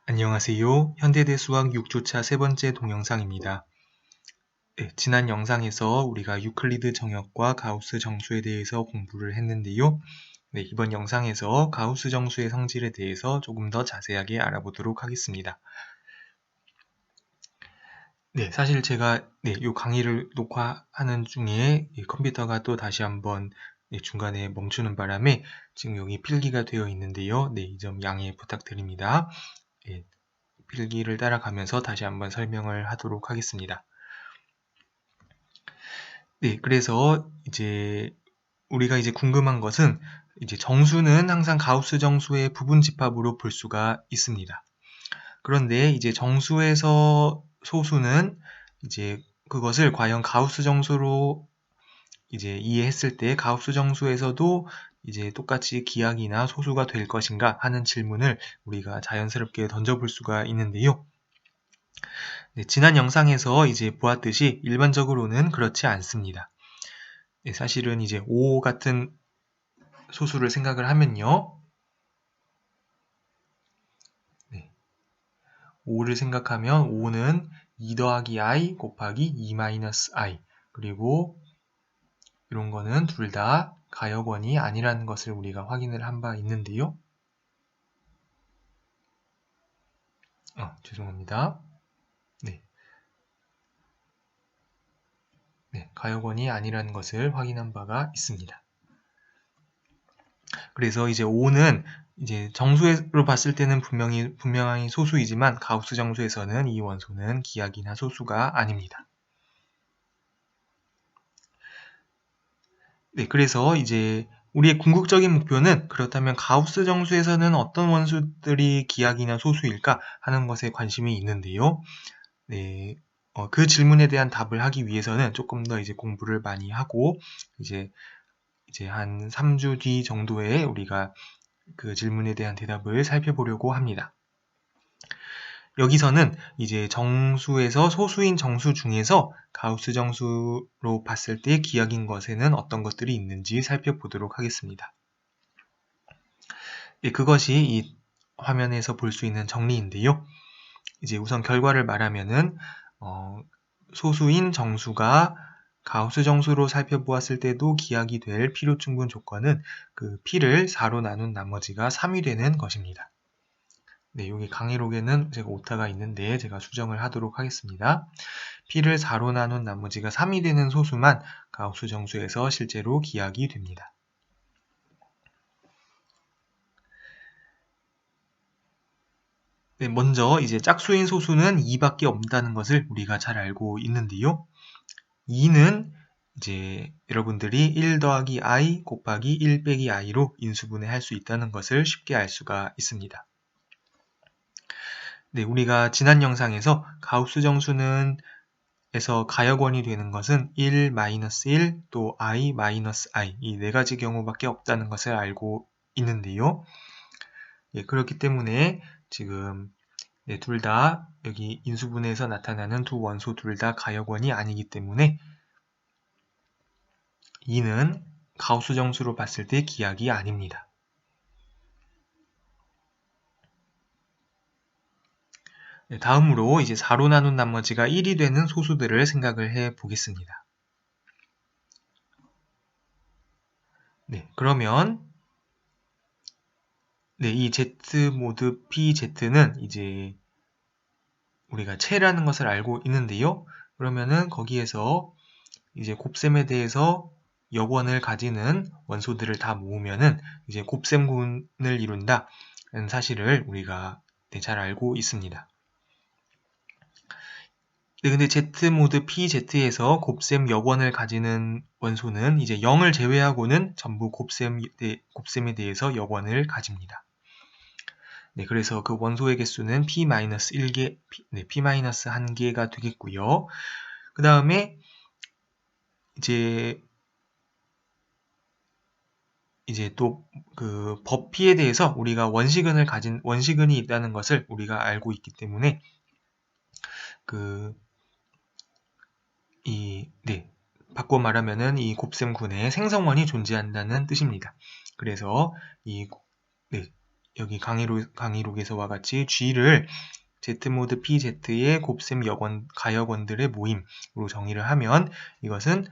안녕하세요. 현대대 수학 6주차 세 번째 동영상입니다. 네, 지난 영상에서 우리가 유클리드 정역과 가우스 정수에 대해서 공부를 했는데요. 네, 이번 영상에서 가우스 정수의 성질에 대해서 조금 더 자세하게 알아보도록 하겠습니다. 네, 사실 제가 이 강의를 녹화하는 중에 컴퓨터가 또 다시 한번 중간에 멈추는 바람에 지금 여기 필기가 되어 있는데요. 네, 이 점 양해 부탁드립니다. 필기를 따라가면서 다시 한번 설명을 하도록 하겠습니다. 네, 그래서 우리가 궁금한 것은 정수는 항상 가우스 정수의 부분 집합으로 볼 수가 있습니다. 그런데 정수에서 소수는 그것을 과연 가우스 정수로 이해했을 때 가우스 정수에서도 똑같이 기하기나 소수가 될 것인가 하는 질문을 우리가 자연스럽게 던져볼 수가 있는데요. 네, 지난 영상에서 보았듯이 일반적으로는 그렇지 않습니다. 네, 사실은 5 같은 소수를 생각을 하면요. 네, 5를 생각하면 5는 2 더하기 i 곱하기 2 마이너스 i 그리고 이런 거는 둘 다 가역원이 아니라는 것을 우리가 확인을 한 바 있는데요. 죄송합니다. 네, 가역원이 아니라는 것을 확인한 바가 있습니다. 그래서 5는 정수로 봤을 때는 분명히 소수이지만 가우스 정수에서는 이 원소는 기하기나 소수가 아닙니다. 네, 그래서 우리의 궁극적인 목표는 그렇다면 가우스 정수에서는 어떤 원소들이 기하기나 소수일까 하는 것에 관심이 있는데요. 네, 그 질문에 대한 답을 하기 위해서는 조금 더 공부를 많이 하고 한 3주 뒤 정도에 우리가 그 질문에 대한 대답을 살펴보려고 합니다. 여기서는 정수에서 소수인 정수 중에서 가우스 정수로 봤을 때 기하긴 것에는 어떤 것들이 있는지 살펴보도록 하겠습니다. 네, 그것이 이 화면에서 볼 수 있는 정리인데요. 우선 결과를 말하면은 소수인 정수가 가우스 정수로 살펴보았을 때도 기하기 될 필요 충분 조건은 그 p를 4로 나눈 나머지가 3이 되는 것입니다. 네, 여기 강의록에는 제가 오타가 있는데 제가 수정을 하도록 하겠습니다. p를 4로 나눈 나머지가 3이 되는 소수만 가우스 정수에서 실제로 기하기 됩니다. 네, 먼저 짝수인 소수는 2밖에 없다는 것을 우리가 잘 알고 있는데요. 2는 여러분들이 1 더하기 i 곱하기 1 빼기 i로 인수분해 할 수 있다는 것을 쉽게 알 수가 있습니다. 네, 우리가 지난 영상에서 가우스 정수는 에서 가역원이 되는 것은 1, 마이너스 1, 또 i, 마이너스 i 이 네 가지 경우밖에 없다는 것을 알고 있는데요. 그렇기 때문에 지금 둘 다 여기 인수분해에서 나타나는 두 원소 둘 다 가역원이 아니기 때문에 2는 가우스 정수로 봤을 때 기하기 아닙니다. 다음으로 4로 나눈 나머지가 1이 되는 소수들을 생각을 해 보겠습니다. 네, 그러면 이 Z 모드 PZ는 우리가 체라는 것을 알고 있는데요. 그러면은 거기에서 곱셈에 대해서 역원을 가지는 원소들을 다 모으면은 곱셈군을 이룬다는 사실을 우리가 잘 알고 있습니다. 네, 근데 Z 모드 PZ에서 곱셈 역원을 가지는 원소는 0을 제외하고는 전부 곱셈에 대해서 역원을 가집니다. 네, 그래서 그 원소의 개수는 P-1개, P-1개가 되겠고요. 그 다음에 또 그 법P에 대해서 우리가 원시근이 있다는 것을 우리가 알고 있기 때문에 바꿔 말하면은 이 곱셈군에 생성원이 존재한다는 뜻입니다. 그래서 여기 강의록에서와 같이 G를 Z모드 PZ의 곱셈 가역원들의 모임으로 정의를 하면 이것은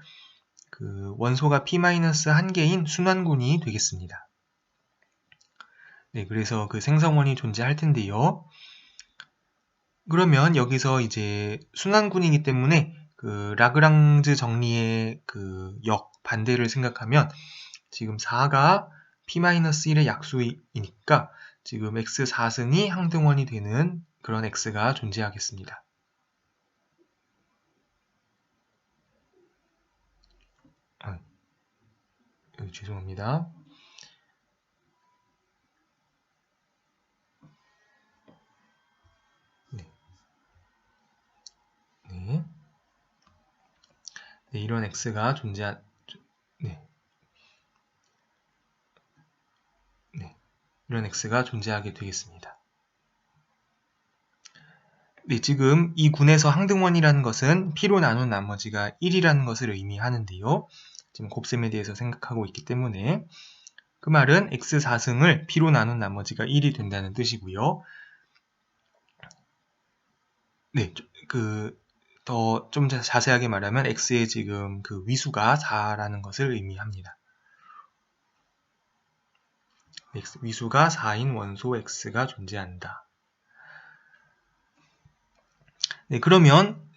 그 원소가 P-1개인 순환군이 되겠습니다. 네, 그래서 그 생성원이 존재할 텐데요. 그러면 여기서 이제 순환군이기 때문에 그 라그랑즈 정리의 그 반대를 생각하면 지금 4가 P-1의 약수이니까 지금 X4승이 항등원이 되는 그런 X가 존재하겠습니다. 죄송합니다. 네. 네. 네, 이런 X가 이런 X가 존재하게 되겠습니다. 네, 지금 이 군에서 항등원이라는 것은 P로 나눈 나머지가 1이라는 것을 의미하는데요. 지금 곱셈에 대해서 생각하고 있기 때문에 그 말은 X4승을 P로 나눈 나머지가 1이 된다는 뜻이고요. 네, 더 좀 자세하게 말하면 X의 지금 그 위수가 4라는 것을 의미합니다. 위수가 4인 원소 X가 존재한다. 네, 그러면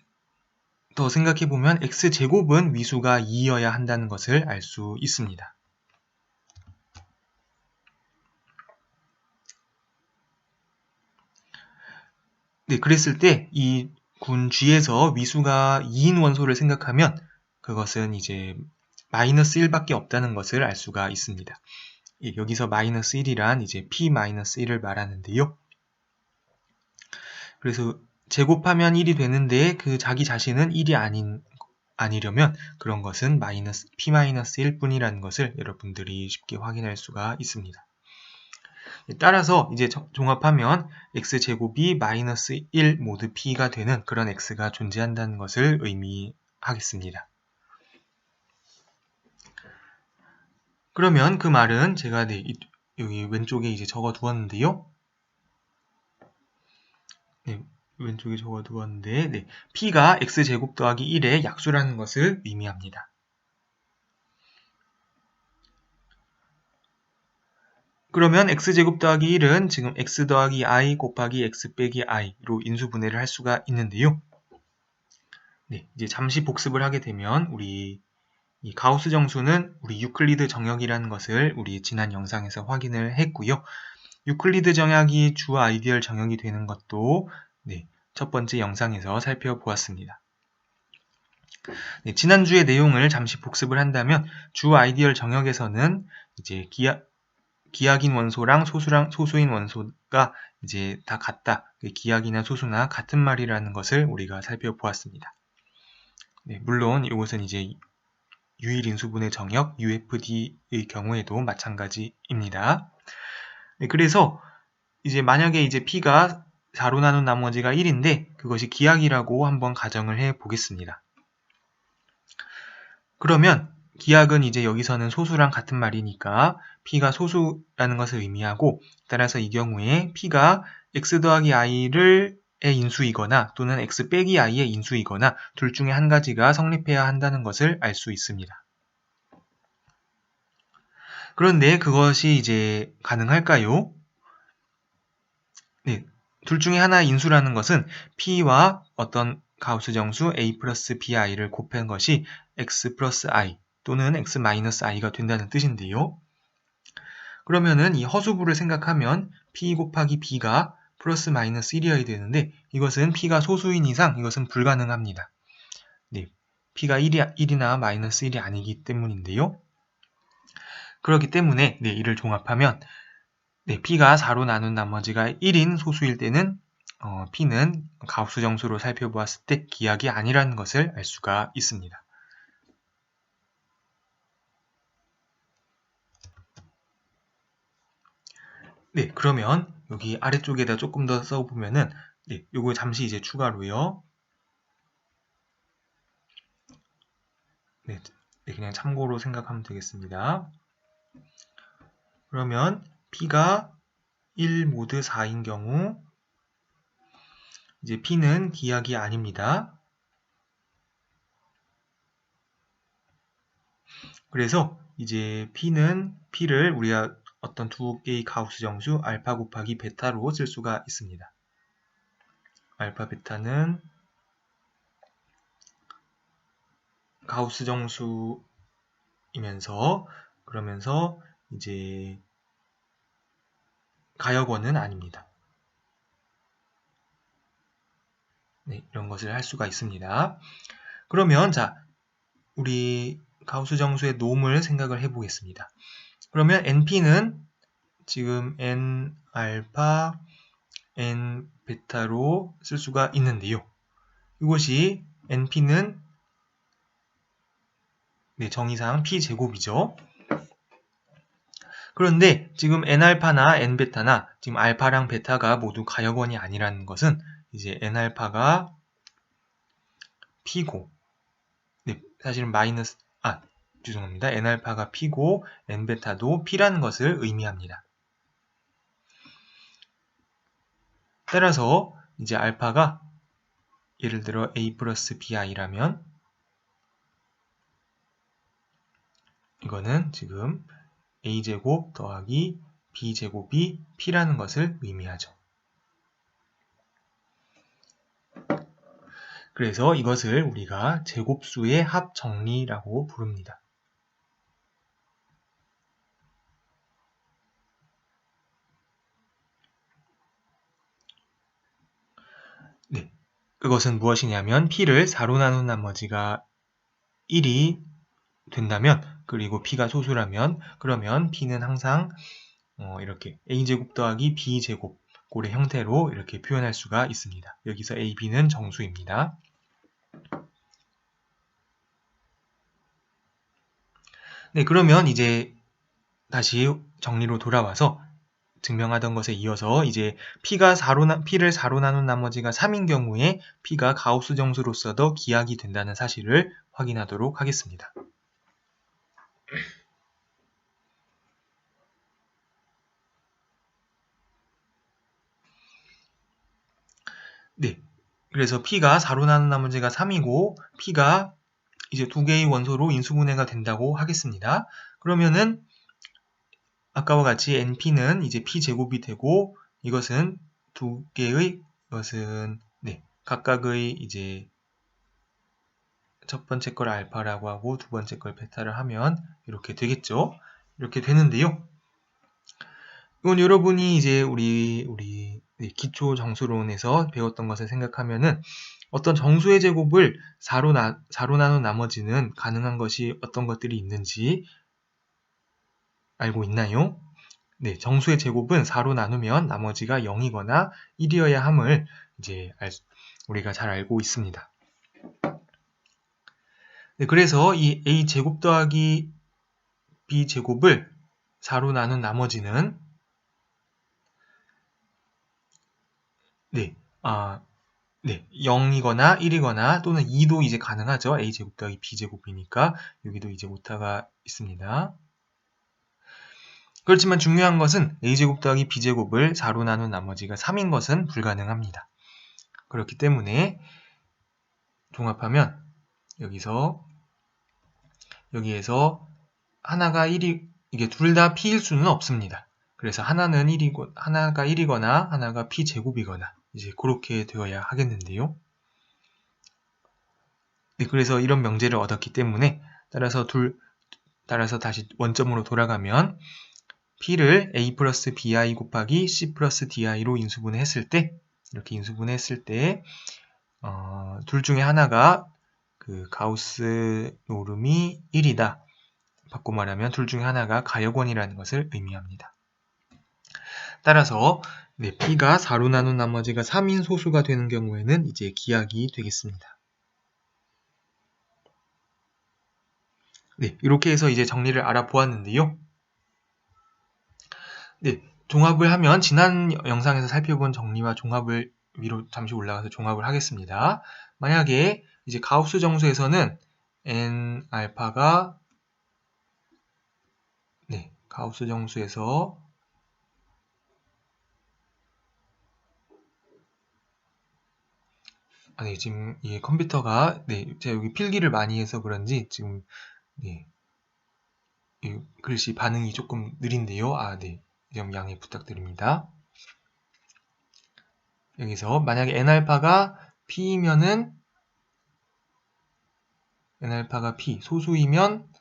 더 생각해보면 X제곱은 위수가 2여야 한다는 것을 알 수 있습니다. 네, 그랬을 때 이 군 G에서 위수가 2인 원소를 생각하면 그것은 이제 마이너스 1밖에 없다는 것을 알 수가 있습니다. 예, 여기서 마이너스 1이란 이제 P-1을 말하는데요. 그래서 제곱하면 1이 되는데 그 자기 자신은 1이 아니려면 그런 것은 P-1 뿐이라는 것을 여러분들이 쉽게 확인할 수가 있습니다. 따라서 이제 종합하면 x제곱이 마이너스 1 모드 p가 되는 그런 x가 존재한다는 것을 의미하겠습니다. 그러면 그 말은 제가 여기 왼쪽에 이제 적어 두었는데요. 네, 왼쪽에 적어 두었는데 p가 x제곱 더하기 1의 약수라는 것을 의미합니다. 그러면 x제곱 더하기 1은 지금 x 더하기 i 곱하기 x 빼기 i로 인수분해를 할 수가 있는데요. 네, 이제 잠시 복습을 하게 되면 우리 이 가우스 정수는 우리 유클리드 정역이라는 것을 우리 지난 영상에서 확인을 했고요. 유클리드 정역이 주 아이디얼 정역이 되는 것도 첫 번째 영상에서 살펴보았습니다. 지난주의 내용을 잠시 복습을 한다면 주 아이디얼 정역에서는 이제 기하긴 원소랑 소수인 원소가 이제 다 같다. 기하기나 소수나 같은 말이라는 것을 우리가 살펴보았습니다. 물론 이것은 이제 유일인수분해 정역 UFD의 경우에도 마찬가지입니다. 그래서 이제 만약에 이제 P가 4로 나눈 나머지가 1인데 그것이 기하기라고 한번 가정을 해 보겠습니다. 그러면 기하은 이제 여기서는 소수랑 같은 말이니까 P가 소수라는 것을 의미하고 따라서 이 경우에 P가 x 더하기 i의 인수이거나 또는 x 빼기 i의 인수이거나 둘 중에 한 가지가 성립해야 한다는 것을 알 수 있습니다. 그런데 그것이 이제 가능할까요? 네, 둘 중에 하나 인수라는 것은 P와 어떤 가우스 정수 A 플러스 BI를 곱한 것이 X 플러스 I 또는 X 마이너스 I가 된다는 뜻인데요. 그러면은 이 허수부를 생각하면 P 곱하기 B가 플러스 마이너스 1이어야 되는데 이것은 P가 소수인 이상 이것은 불가능합니다. 네, P가 1이나 마이너스 1이 아니기 때문인데요. 그렇기 때문에 이를 종합하면 P가 4로 나눈 나머지가 1인 소수일 때는 P는 가우스 정수로 살펴보았을 때 기하기 아니라는 것을 알 수가 있습니다. 네, 그러면 여기 아래쪽에다 조금 더 써보면은 요거 잠시 이제 추가로요. 그냥 참고로 생각하면 되겠습니다. 그러면 P가 1 모드 4인 경우 이제 P는 기하기 아닙니다. 그래서 이제 P를 우리가 어떤 두 개의 가우스 정수 알파 곱하기 베타로 쓸 수가 있습니다. 알파 베타는 가우스 정수이면서 그러면서 이제 가역원은 아닙니다. 네, 이런 것을 할 수가 있습니다. 그러면 자, 우리 가우스 정수의 놈을 생각을 해보겠습니다. 그러면 NP는 지금 N 알파, N 베타로 쓸 수가 있는데요. 이것이 NP는 네, 정의상 P제곱이죠. 그런데 지금 N알파나 N베타나 지금 알파랑 베타가 모두 가역원이 아니라는 것은 이제 N알파가 P고 네, 사실은 죄송합니다. N알파가 P고 N베타도 P라는 것을 의미합니다. 따라서 이제 알파가 예를 들어 A 플러스 BI라면 이거는 지금 A제곱 더하기 B제곱이 P라는 것을 의미하죠. 그래서 이것을 우리가 제곱수의 합정리라고 부릅니다. 네, 그것은 무엇이냐면 P를 4로 나눈 나머지가 1이 된다면 그리고 P가 소수라면 그러면 P는 항상 이렇게 A제곱 더하기 B제곱 꼴의 형태로 이렇게 표현할 수가 있습니다. 여기서 A, B는 정수입니다. 네, 그러면 이제 다시 정리로 돌아와서 증명하던 것에 이어서 이제 P를 4로 나눈 나머지가 3인 경우에 P가 가우스 정수로서도 기하기 된다는 사실을 확인하도록 하겠습니다. 네, 그래서 P가 4로 나눈 나머지가 3이고 P가 이제 두 개의 원소로 인수분해가 된다고 하겠습니다. 그러면은 아까와 같이 NP는 이제 P제곱이 되고 이것은 두 개의 각각의 이제 첫 번째 걸 알파라고 하고 두 번째 걸 베타를 하면 이렇게 되겠죠. 이렇게 되는데요. 이건 여러분이 이제 우리 기초 정수론에서 배웠던 것을 생각하면은 어떤 정수의 제곱을 4로 나눈 나머지는 가능한 것이 어떤 것들이 있는지 알고 있나요? 네, 정수의 제곱은 4로 나누면 나머지가 0이거나 1이어야 함을 이제 우리가 잘 알고 있습니다. 네, 그래서 이 A 제곱 더하기 B 제곱을 4로 나눈 나머지는 0이거나 1이거나 또는 2도 이제 가능하죠. A 제곱 더하기 B 제곱이니까 여기도 이제 오타가 있습니다. 그렇지만 중요한 것은 A제곱 더하기 B제곱을 4로 나눈 나머지가 3인 것은 불가능합니다. 그렇기 때문에 종합하면 여기에서 하나가 1이 이게 둘 다 P일 수는 없습니다. 그래서 하나가 1이거나 하나가 P제곱이거나 이제 그렇게 되어야 하겠는데요. 네, 그래서 이런 명제를 얻었기 때문에 따라서 다시 원점으로 돌아가면 P를 A 플러스 BI 곱하기 C 플러스 DI로 인수분해했을 때 이렇게 인수분해했을 때 둘 중에 하나가 그 가우스 노름이 1이다. 바꿔 말하면 둘 중에 하나가 가역원이라는 것을 의미합니다. 따라서 P가 4로 나눈 나머지가 3인 소수가 되는 경우에는 이제 기하기 되겠습니다. 네, 이렇게 해서 이제 정리를 알아보았는데요. 네, 종합을 하면 지난 영상에서 살펴본 정리와 종합을 위로 잠시 올라가서 종합을 하겠습니다. 만약에 이제 가우스 정수에서는 N 알파가 가우스 정수에서 네, 지금 이 컴퓨터가 제가 여기 필기를 많이 해서 그런지 지금 이 글씨 반응이 조금 느린데요. 네, 좀 양해 부탁드립니다. 여기서 만약에 n알파가 p이면은 n알파가 p 소수이면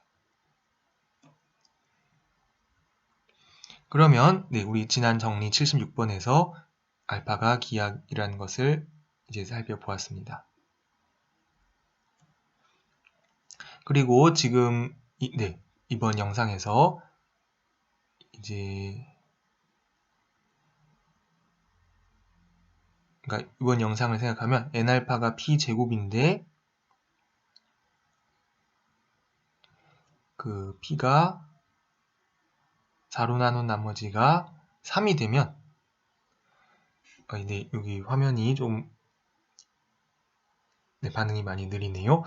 그러면 우리 지난 정리 76번에서 알파가 기하이라는 것을 이제 살펴보았습니다. 그리고 지금 이번 영상에서 이제 그러니까 이번 영상을 생각하면 n알파가 p제곱인데 그 p가 4로 나눈 나머지가 3이 되면 여기 화면이 좀 반응이 많이 느리네요.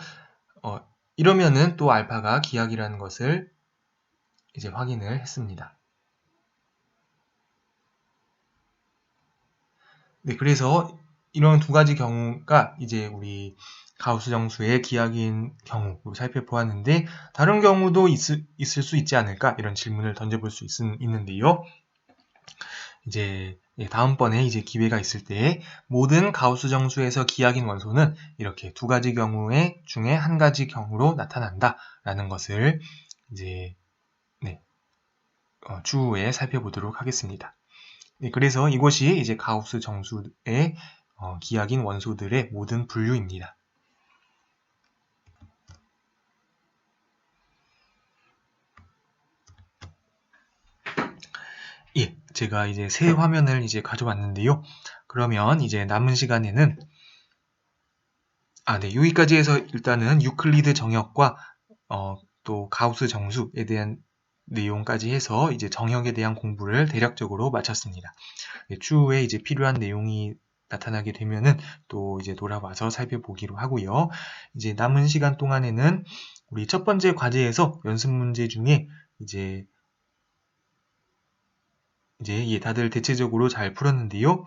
이러면은 또 알파가 기하이라는 것을 이제 확인을 했습니다. 그래서 이런 두 가지 경우가 이제 우리 가우스 정수의 기하인 경우로 살펴보았는데 다른 경우도 있을 수 있지 않을까 이런 질문을 던져볼 수 있는데요. 이제 다음번에 이제 기회가 있을 때 모든 가우스 정수에서 기하인 원소는 이렇게 두 가지 경우의 중에 한 가지 경우로 나타난다라는 것을 이제 추후에 살펴보도록 하겠습니다. 그래서 이것이 이제 가우스 정수의 기하인 원소들의 모든 분류입니다. 제가 이제 새 화면을 이제 가져왔는데요. 그러면 이제 남은 시간에는 여기까지 해서 일단은 유클리드 정역과 또 가우스 정수에 대한 내용까지 해서 이제 정역에 대한 공부를 대략적으로 마쳤습니다. 추후에 이제 필요한 내용이 나타나게 되면은 또 이제 돌아와서 살펴보기로 하고요. 이제 남은 시간 동안에는 우리 첫 번째 과제에서 연습 문제 중에 이제 다들 대체적으로 잘 풀었는데요.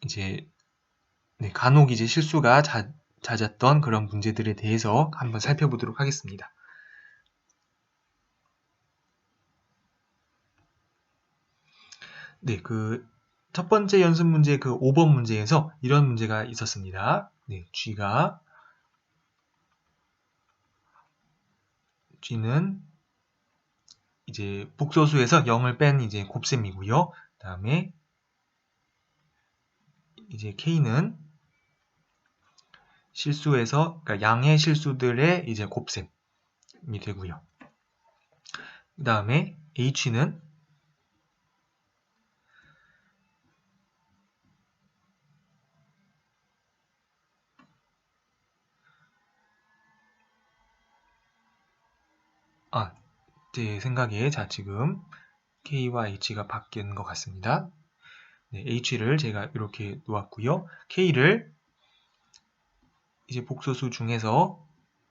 이제 간혹 이제 실수가 잦았던 그런 문제들에 대해서 한번 살펴보도록 하겠습니다. 그 첫 번째 연습 문제 그 5번 문제에서 이런 문제가 있었습니다. G는 이제 복소수에서 0을 뺀 이제 곱셈이고요. 다음에 이제 K는 실수에서 그러니까 양의 실수들의 이제 곱셈이 되고요. 그 다음에 H는 제 생각에 지금 K와 H가 바뀐 것 같습니다. H를 제가 이렇게 놓았고요. K를 이제 복소수 중에서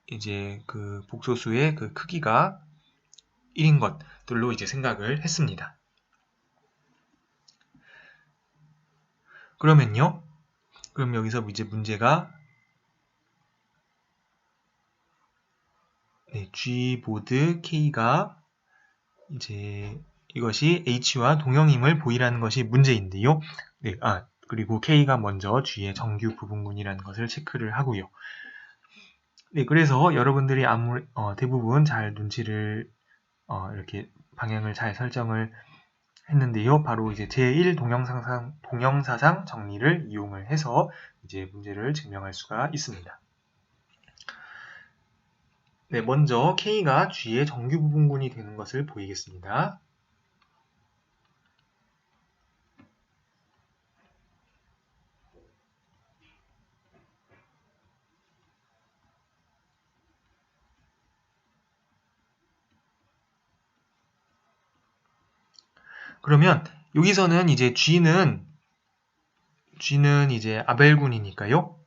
이제 그 복소수의 그 크기가 1인 것들로 이제 생각을 했습니다. 그러면요. 그럼 여기서 이제 문제가 G 보드 K가 이제 이것이 H와 동형임을 보이라는 것이 문제인데요. 그리고 K가 먼저 G의 정규 부분군이라는 것을 체크를 하고요. 그래서 여러분들이 대부분 잘 눈치를 이렇게 방향을 잘 설정을 했는데요. 바로 이제 제1 동형사상 정리를 이용을 해서 이제 문제를 증명할 수가 있습니다. 먼저 K가 G의 정규 부분군이 되는 것을 보이겠습니다. 그러면 여기서는 이제 G는 이제 아벨군이니까요.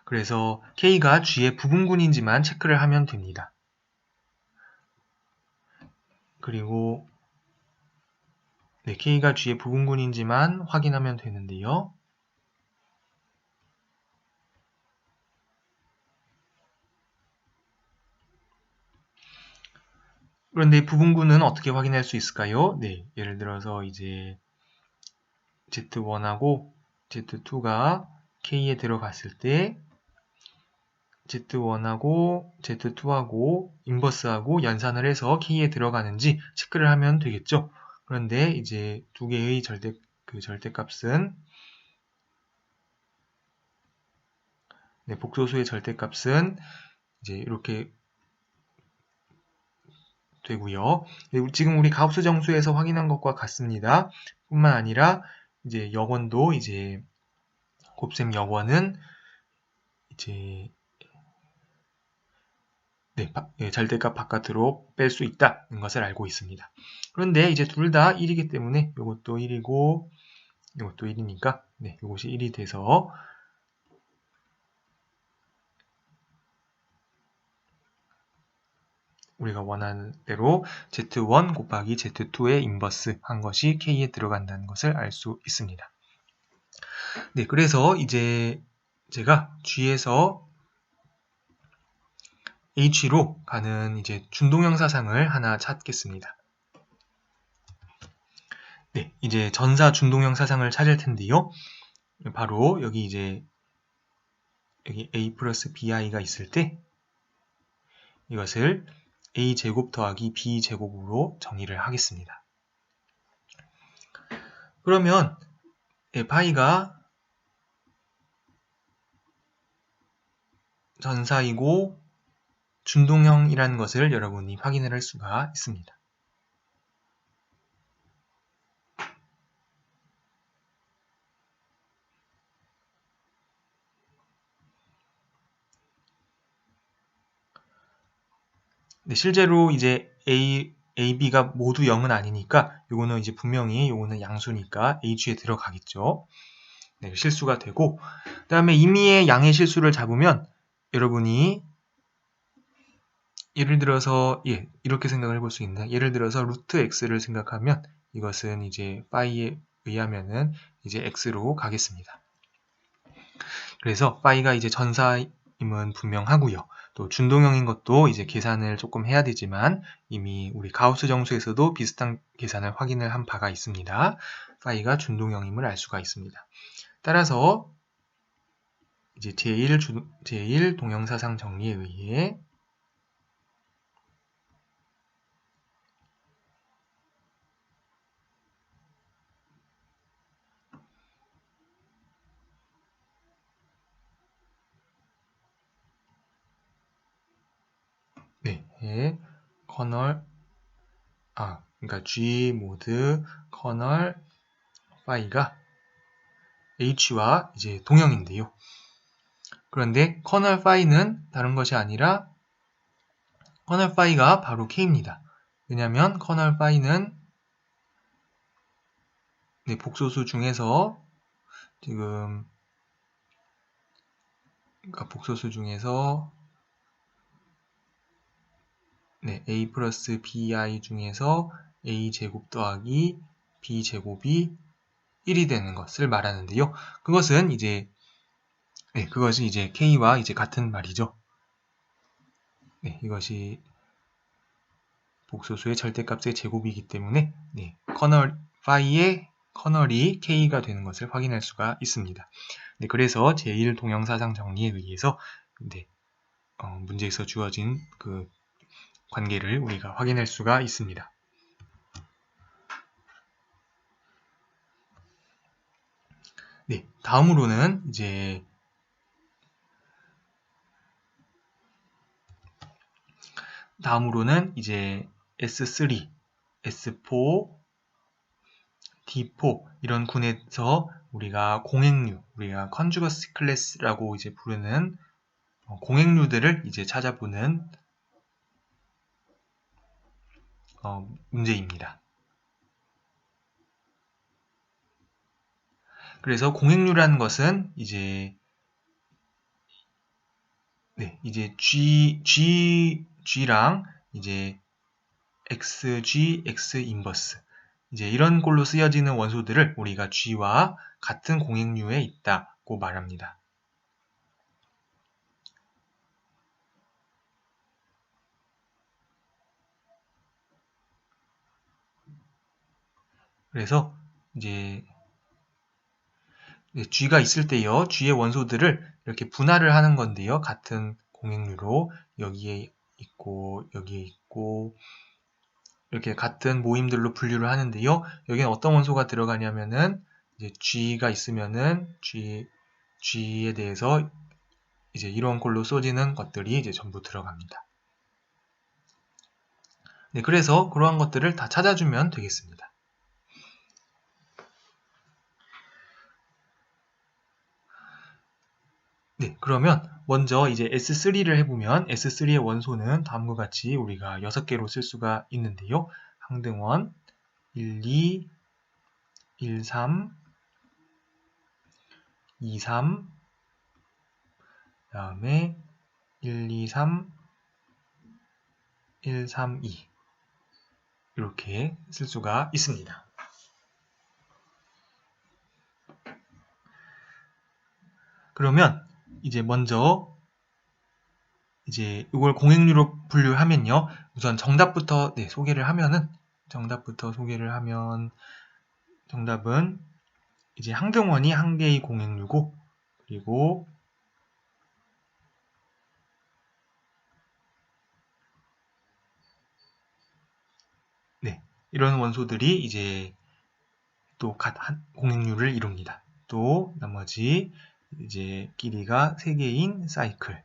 그래서 K가 G의 부분군인지만 체크를 하면 됩니다. 그리고 네, K가 G의 부분군인지만 확인하면 되는데요. 그런데 부분군은 어떻게 확인할 수 있을까요? 네, 예를 들어서 이제 Z1하고 Z2가 K에 들어갔을 때 Z1하고 Z2하고 인버스하고 연산을 해서 K에 들어가는지 체크를 하면 되겠죠. 그런데 이제 두 개의 절대값은 네, 복소수의 절대값은 이제 이렇게 되고요. 지금 우리 가우스 정수에서 확인한 것과 같습니다. 뿐만 아니라 이제 역원도 이제 곱셈 역원은 이제 네, 절대값 바깥으로 뺄 수 있다는 것을 알고 있습니다. 그런데 이제 둘 다 1이기 때문에 이것도 1이고 이것도 1이니까 네, 이것이 1이 돼서 우리가 원하는 대로 Z1 곱하기 Z2의 인버스 한 것이 K에 들어간다는 것을 알 수 있습니다. 네, 그래서 이제 제가 G에서 H로 가는 이제 준동형 사상을 하나 찾겠습니다. 네, 이제 전사 준동형 사상을 찾을 텐데요. 바로 여기 이제 여기 A 플러스 BI가 있을 때 이것을 A제곱 더하기 B제곱으로 정의를 하겠습니다. 그러면 파이가 전사이고 준동형이라는 것을 여러분이 확인을 할 수가 있습니다. 네, 실제로 이제 A, B가 모두 0은 아니니까 요거는 이제 분명히 요거는 양수니까 H에 들어가겠죠. 네, 실수가 되고 그 다음에 임의의 양의 실수를 잡으면 여러분이 예를 들어서 이렇게 생각을 해볼 수 있나? 예를 들어서 루트 x를 생각하면 이것은 이제 파이에 의하면은 이제 x로 가겠습니다. 그래서 파이가 이제 전사임은 분명하고요. 또 준동형인 것도 이제 계산을 조금 해야 되지만 이미 우리 가우스 정수에서도 비슷한 계산을 확인을 한 바가 있습니다. 파이가 준동형임을 알 수가 있습니다. 따라서 이제 제1 동형사상 정리에 의해 커널 그러니까 G 모드 커널 파이가 H와 이제 동형인데요. 그런데 커널 파이는 다른 것이 아니라 커널 파이가 바로 K입니다. 왜냐하면 커널 파이는 복소수 중에서 지금 그러니까 복소수 중에서 A 플러스 BI 중에서 A제곱 더하기 B제곱이 1이 되는 것을 말하는데요. 그것은 이제 K와 이제 같은 말이죠. 이것이 복소수의 절대값의 제곱이기 때문에 커널 파이의 커널이 K가 되는 것을 확인할 수가 있습니다. 그래서 제1 동형사상 정리에 의해서 문제에서 주어진 그 관계를 우리가 확인할 수가 있습니다. 다음으로는 이제 S3, S4, D4 이런 군에서 우리가 공행류, 우리가 컨주거스 클래스라고 이제 부르는 공행류들을 이제 찾아보는 문제입니다. 그래서 공행류라는 것은 이제 G랑 이제 XG, X 인버스 이제 이런 꼴로 쓰여지는 원소들을 우리가 G와 같은 공행류에 있다고 말합니다. 그래서 이제 G가 있을 때요, G의 원소들을 이렇게 분할을 하는 건데요. 같은 공행류로 여기에 있고 여기에 있고 이렇게 같은 모임들로 분류를 하는데요. 여기는 어떤 원소가 들어가냐면은 이제 G가 있으면은 G에 대해서 이제 이런 꼴로 쏘지는 것들이 이제 전부 들어갑니다. 네, 그래서 그러한 것들을 다 찾아주면 되겠습니다. 네, 그러면 먼저 이제 S3를 해보면 S3의 원소는 다음과 같이 우리가 6개로 쓸 수가 있는데요. 항등원 1, 2, 1, 3, 2, 3, 그 다음에 1, 2, 3, 1, 3, 2 이렇게 쓸 수가 있습니다. 그러면 이제 먼저 이제 이걸 공행류로 분류하면요. 우선 정답부터 소개를 하면 정답은 이제 항등원이 한 개의 공행류고 그리고 이런 원소들이 이제 또 공행류를 이룹니다. 또 나머지 이제 길이가 3개인 사이클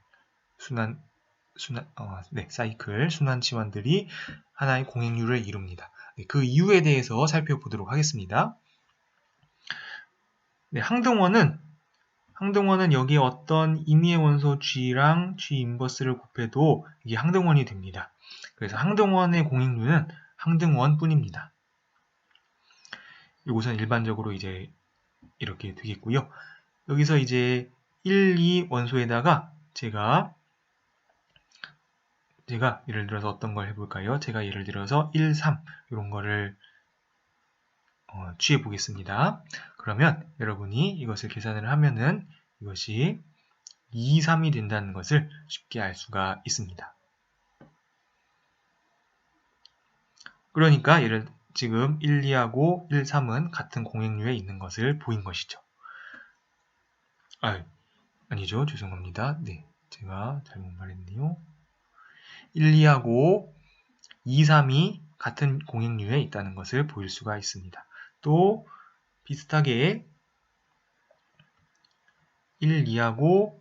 사이클 순환치원들이 하나의 공행류를 이룹니다. 그 이유에 대해서 살펴보도록 하겠습니다. 항등원은 여기에 어떤 임의의 원소 G랑 G 인버스를 곱해도 이게 항등원이 됩니다. 그래서 항등원의 공행류는 항등원 뿐입니다. 이것은 일반적으로 이제 이렇게 되겠고요. 여기서 이제 1, 2 원소에다가 제가 예를 들어서 어떤 걸 해볼까요? 제가 예를 들어서 1, 3 이런 거를 취해 보겠습니다. 그러면 여러분이 이것을 계산을 하면은 이것이 2, 3이 된다는 것을 쉽게 알 수가 있습니다. 그러니까 지금 1, 2하고 1, 3은 같은 공행류에 있는 것을 보인 것이죠. 아니죠. 죄송합니다. 네, 제가 잘못 말했네요. 1, 2하고 2, 3이 같은 공행류에 있다는 것을 보일 수가 있습니다. 또 비슷하게 1, 2하고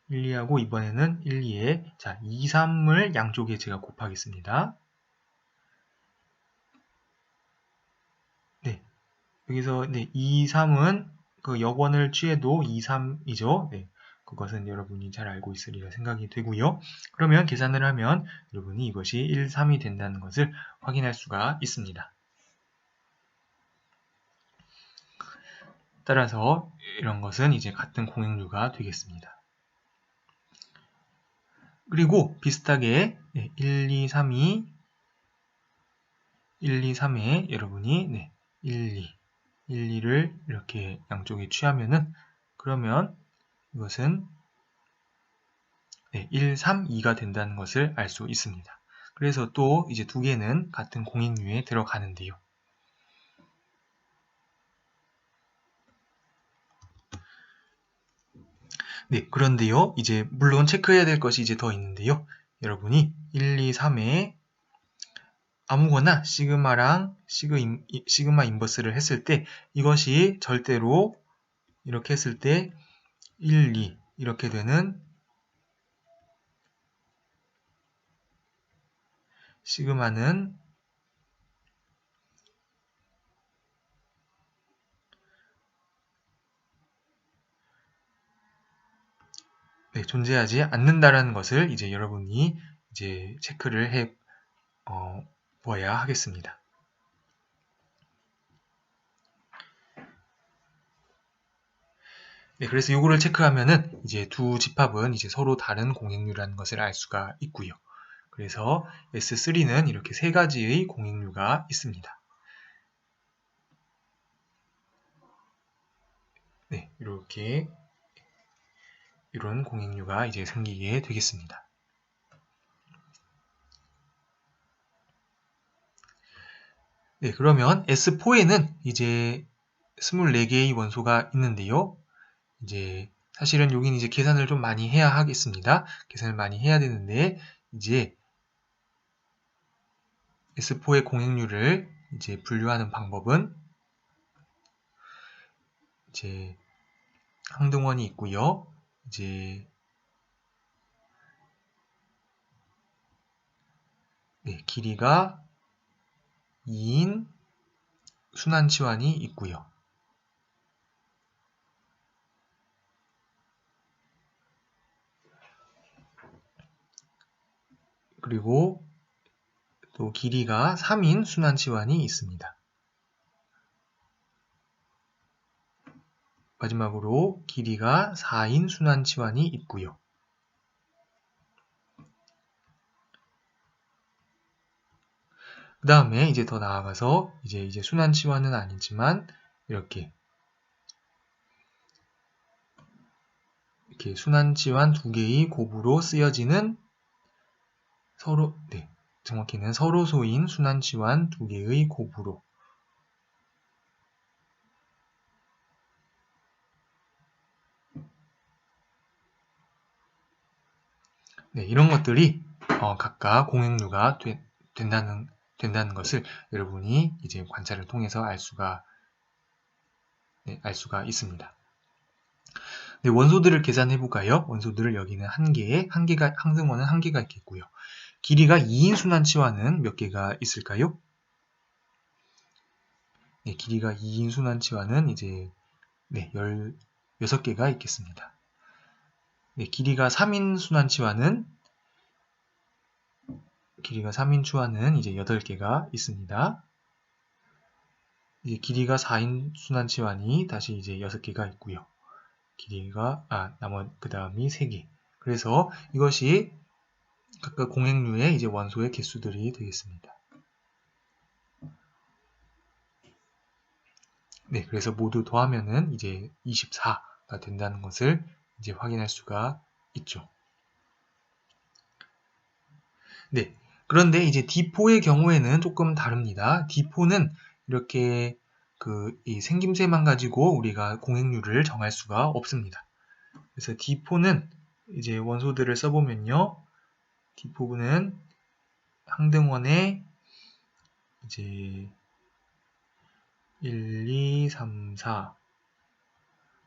이번에는 1, 2에 2, 3을 양쪽에 제가 곱하겠습니다. 네, 여기서 2, 3은 그 역원을 취해도 2, 3이죠. 네, 그것은 여러분이 잘 알고 있으리라 생각이 되고요. 그러면 계산을 하면 여러분이 이것이 1, 3이 된다는 것을 확인할 수가 있습니다. 따라서 이런 것은 이제 같은 공행류가 되겠습니다. 그리고 비슷하게 1, 2, 3에 여러분이 1, 2를 이렇게 양쪽에 취하면은 그러면 이것은 1, 3, 2가 된다는 것을 알 수 있습니다. 그래서 또 이제 두 개는 같은 공행류에 들어가는데요. 네, 그런데요. 이제 물론 체크해야 될 것이 이제 더 있는데요. 여러분이 1, 2, 3에 아무거나 시그마랑 시그마 인버스를 했을 때 이것이 절대로 이렇게 했을 때 1, 2 이렇게 되는 시그마는 존재하지 않는다라는 것을 이제 여러분이 이제 체크를 해 보아야 하겠습니다. 네, 그래서 이거를 체크하면은 이제 두 집합은 이제 서로 다른 공행류라는 것을 알 수가 있고요. 그래서 S3는 이렇게 세 가지의 공행류가 공행류가 있습니다. 네, 이렇게 이런 공행류가 이제 생기게 되겠습니다. 네, 그러면 S4에는 이제 24개의 원소가 있는데요. 이제 사실은 여기는 이제 계산을 좀 많이 해야 하겠습니다. 계산을 많이 해야 되는데 이제 S4의 공행류를 이제 분류하는 방법은 이제 항등원이 있고요. 이제 네, 길이가 2인 순환치환이 있고요. 그리고 또 길이가 3인 순환치환이 있습니다. 마지막으로 길이가 4인 순환치환이 있고요. 그 다음에 이제 더 나아가서 이제 순환치환은 아니지만 이렇게 순환치환 두 개의 곱으로 쓰여지는 정확히는 서로소인 순환치환 두 개의 곱으로 이런 것들이 각각 공행류가 된다는 것을 여러분이 이제 관찰을 통해서 알 수가 있습니다. 네, 원소들을 계산해 볼까요? 원소들을 여기는 항등원은 한 개가 있겠고요. 길이가 2인 순환치환은 몇 개가 있을까요? 네, 길이가 2인 순환치환은 이제 16개가 있겠습니다. 네, 길이가 3인 순환치환은 이제 8개가 있습니다. 이제 길이가 4인 순환치환이 다시 이제 6개가 있고요. 그 다음이 3개. 그래서 이것이 각각 공행류의 이제 원소의 개수들이 되겠습니다. 네, 그래서 모두 더하면은 이제 24가 된다는 것을 이제 확인할 수가 있죠. 네. 그런데 이제 D4의 경우에는 조금 다릅니다. D4는 이렇게 이 생김새만 가지고 우리가 공행류를 정할 수가 없습니다. 그래서 D4는 이제 원소들을 써보면요. D4는 항등원에 이제 1, 2, 3, 4,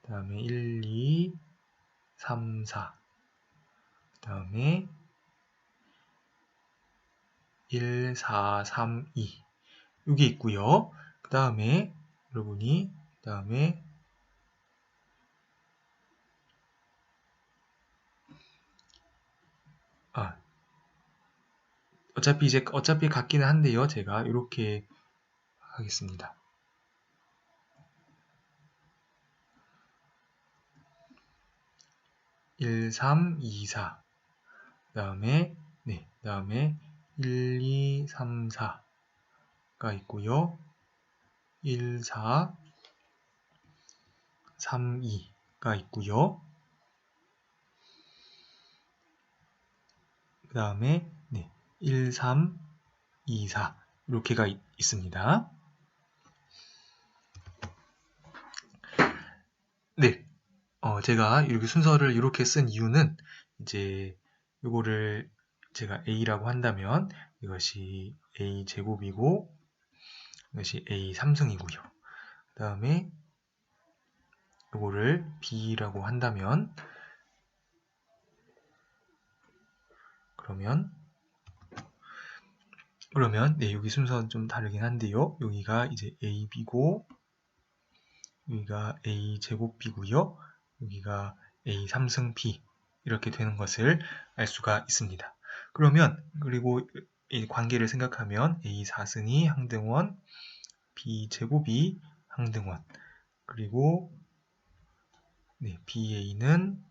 그 다음에 1, 2, 3, 4, 그 다음에 1, 4, 3, 2 이게 있고요. 그 다음에 여러분이 어차피 같기는 한데요. 제가 이렇게 하겠습니다. 1, 3, 2, 4. 그다음에 1, 2, 3, 4가 있고요. 1, 4, 3, 2가 있고요. 그 다음에 1, 3, 2, 4 이렇게가 있습니다. 네, 제가 이렇게 순서를 이렇게 쓴 이유는 이제 이거를 제가 A라고 한다면 이것이 A 제곱이고 이것이 A 3승이고요. 그 다음에 이거를 B라고 한다면 그러면 여기 순서는 좀 다르긴 한데요. 여기가 이제 AB고 여기가 A 제곱 B고요. 여기가 A 3승 B 이렇게 되는 것을 알 수가 있습니다. 그리고 이 관계를 생각하면 A 4승이 항등원, B 제곱이 항등원, 그리고 BA는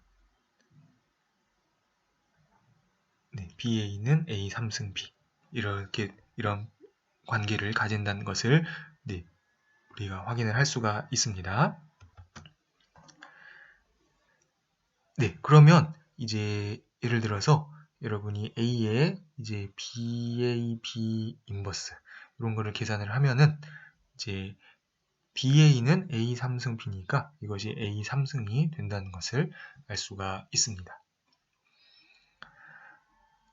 A 3승 B 이런 관계를 가진다는 것을 네, 우리가 확인을 할 수가 있습니다. 네, 그러면 이제 예를 들어서 여러분이 A에 이제 BAB 인버스 이런 거를 계산을 하면은 이제 BA는 A 3승 B니까 이것이 A 3승이 된다는 것을 알 수가 있습니다.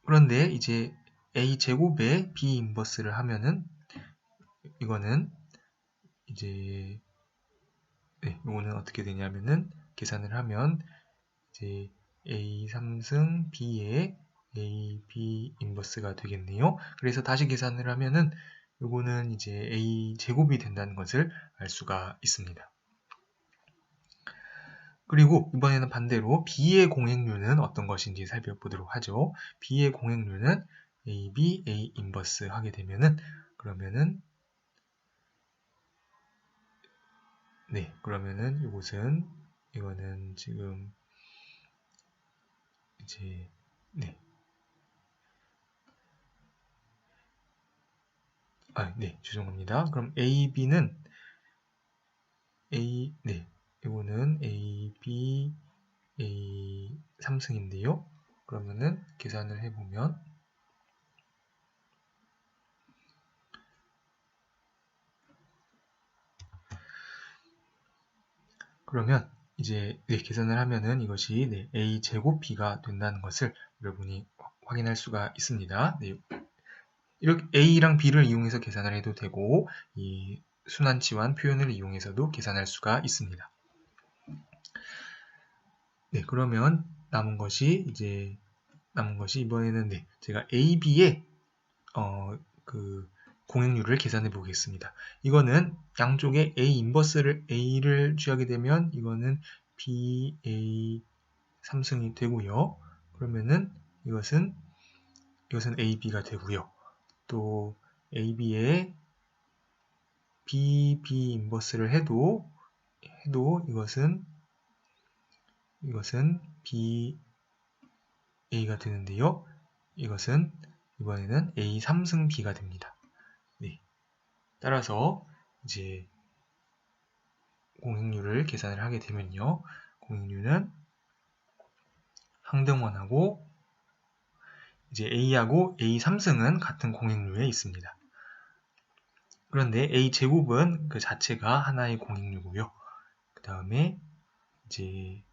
그런데 이제 A 제곱에 B 인버스를 하면은 이거는 이제 네, 이거는 어떻게 되냐면은 계산을 하면 이제 A 3승 B의 AB 인버스가 되겠네요. 그래서 다시 계산을 하면은 이거는 이제 A 제곱이 된다는 것을 알 수가 있습니다. 그리고 이번에는 반대로 B의 공행률은 어떤 것인지 살펴보도록 하죠. B의 공행률은 AB, A 인버스 하게 되면은 그러면은 네, 그러면은 이거는 지금 이제 네. 네, 죄송합니다. 그럼 AB는 네, 이거는 AB, A 3승인데요. 그러면은 계산을 해보면 그러면 이제 네, 계산을 하면은 이것이 네, A 제곱 B가 된다는 것을 여러분이 확인할 수가 있습니다. 네, 이렇게 A랑 B를 이용해서 계산을 해도 되고 이 순환치환 표현을 이용해서도 계산할 수가 있습니다. 네, 그러면 남은 것이 이번에는 네, 제가 A, B의 그 공행률을 계산해 보겠습니다. 이거는 양쪽에 A 인버스를 A를 취하게 되면 이거는 BA 3승이 되고요. 그러면은 이것은 AB가 되고요. 또 AB에 BB 인버스를 해도 이것은 BA가 되는데요. 이것은 이번에는 A 3승 B가 됩니다. 네. 따라서 이제 공행률을 계산을 하게 되면요. 공행률은 항등원하고 이제 A하고 A 3승은 같은 공행률에 있습니다. 그런데 A 제곱은 그 자체가 하나의 공행률고요. 그 다음에 이제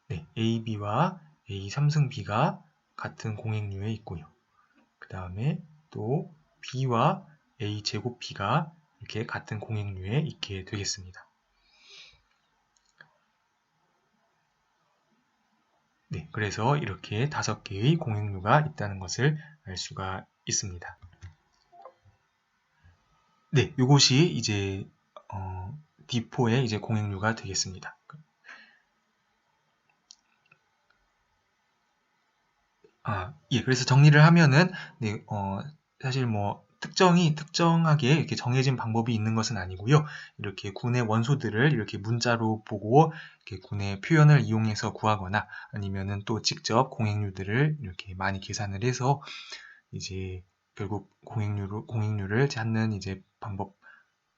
네, AB와 A 3승 B가 같은 공행률에 있고요. 그 다음에 또 B와 A 제곱 B가 이렇게 같은 공행률에 있게 되겠습니다. 네, 그래서 이렇게 5개의 공행류가 있다는 것을 알 수가 있습니다. 네, 이것이 이제 D4의 이제 공행류가 되겠습니다. 예, 그래서 정리를 하면은 네, 사실 뭐 특정하게 이렇게 정해진 방법이 있는 것은 아니고요. 이렇게 군의 원소들을 이렇게 문자로 보고 이렇게 군의 표현을 이용해서 구하거나 아니면은 또 직접 공행률들을 이렇게 많이 계산을 해서 이제 결국 공행률을 찾는 이제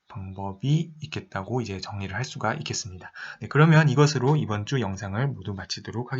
방법이 있겠다고 이제 정리를 할 수가 있겠습니다. 네, 그러면 이것으로 이번 주 영상을 모두 마치도록 하겠습니다.